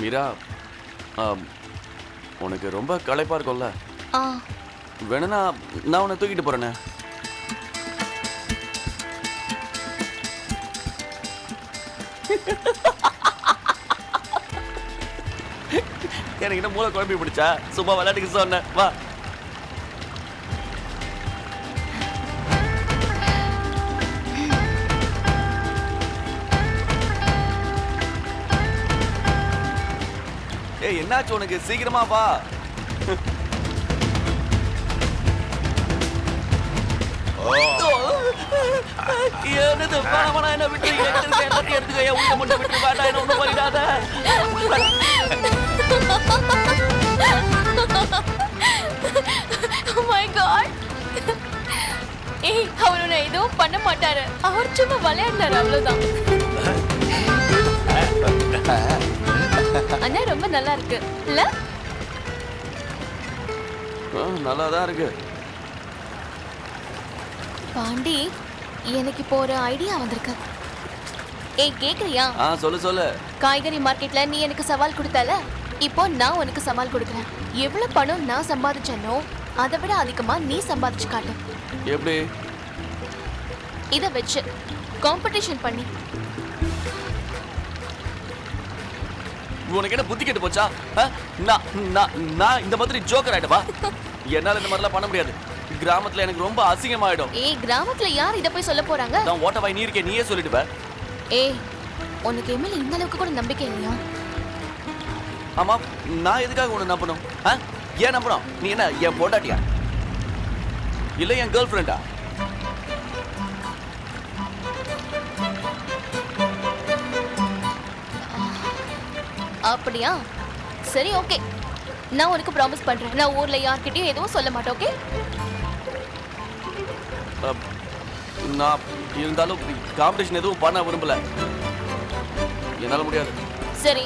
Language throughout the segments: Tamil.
மீரா, உனக்கு ரொம்ப களைப்பா இருக்கும்ல? வேணும்னா நான் உன்னை தூக்கிட்டு போறேனே. எனக்கு என்ன மூளை குழம்பி பிடிச்சா? சும்மா விளையாட்டுக்கு சொன்னேன். வா. ஏய், என்னாச்சு உனக்கு? சீக்கிரமா வா. என்னது பணமான என்ன விட்டு எடுத்துக்க உள்ள மட்டும் விட்டு பாட்டா என்ன ஒண்ணும் பண்ணிடாத. Oh my God. ஏய், அவர் உன்னை எதுவும் பண்ண மாட்டாரு. அவர் சும்மா விளையாடுறாரு, அவ்வளவுதான். அண்ணா ரொம்ப நல்லா இருக்கு இல்ல? நல்லாதான் இருக்கு. பாண்டி, எனக்கு இப்போ ஒரு ஐடியா வந்திருக்கு. ஏய், கேக்குறியா? சொல்லு சொல்லு. காய்கறி மார்க்கெட்ல நீ எனக்கு சவால் கொடுத்தால, இப்போ நான் உனக்கு சவால் கொடுக்குறேன். எவ்வளவு பணம் நான் சம்பாதிச்சேனோ அதை விட அதிகமா நீ சம்பாதிச்சு காட்டு. எப்படி? இத வச்சு காம்படிஷன் பண்ணி. உனக்கு என்ன புத்தி கெட்டு போச்சா? நான் இந்த மாதிரி ஜோக்கர் ஆயிட்டவா? என்னால இந்த மாதிரிலாம் பண்ண முடியாது. கிராமத்துல எனக்கு ரொம்ப அசிங்கமாயிடும். ஏய், கிராமத்துல யார் இத போய் சொல்ல போறாங்க? நான் ஓட்டவாய் நீ இருக்கே, நீயே சொல்லிடுவ. ஏய், உனக்கு எம்எல்ஏ இந்த அளவுக்கு கூட நம்பிக்கை இல்லையா? ஆமா, நான் எதுக்காக உன்னை நம்பணும்? ஏன் நம்பணும்? நீ என்ன என் பொண்டாட்டியா இல்ல என் கேர்ள் ஃப்ரெண்டா? அப்படியா? சரி, ஓகே. நான் உனக்கு ப்ராமிஸ் பண்றேன், நான் ஊர்ல யார்கிட்டயும் எதுவும் சொல்ல மாட்டேன். ஓகே? நான் இருந்தாலும் காம்படிஷன் எதுவும் பண்ண விரும்பல. என்னால முடியாது. சரி.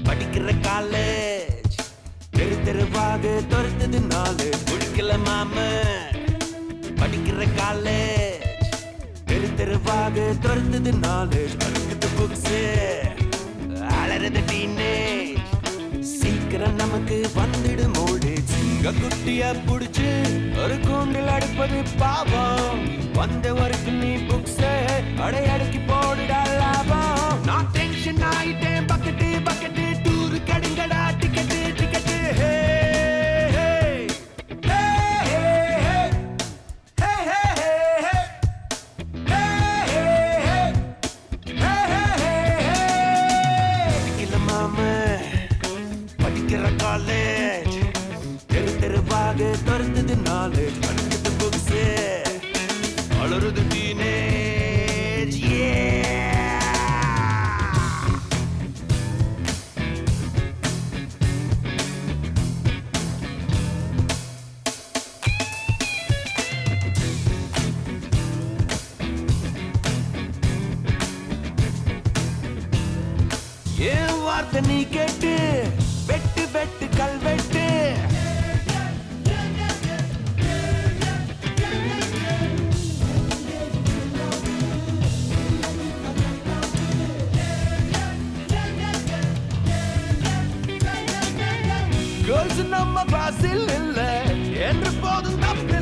படிக்கிற காலேஜ் தெரு தெருவாக துரத்துது நாலேஜ். முடிக்கல மாம படிக்கிற காலேஜ் தெரு தெருவாக துரத்துது நாலேஜ். அழுக்குது புக்ஸ் அலறது டீனேஜ். சீக்கிரம் நமக்கு வந்துடு மோடு. சிங்க குட்டிய புடிச்சு ஒரு கூண்டில் அடுப்பது பாவம். வந்த வரைக்கும் நீ புக்ஸ் அடையடக்கி போடுடா லாபம். நான் டென்ஷன் ஆயிட்டேன். பக்கெட்டு பக்கெட்டு டூரு கடுங்கடா. Ticket ticket. Hey hey hey hey hey hey படிக்கல மாம படிக்கிற காலேஜ் தெரு தெருவாக துரத்துது நாலேஜ். அழுக்குது புக்ஸ் அலறுது டீனேஜ். ஏன் வார்த்தை நீ கேட்டு வெட்டு வெட்டு கல்வெட்டு. கேர்ள்ஸ் நம்ம பாசில் இல்ல என்று போதும் தப்பு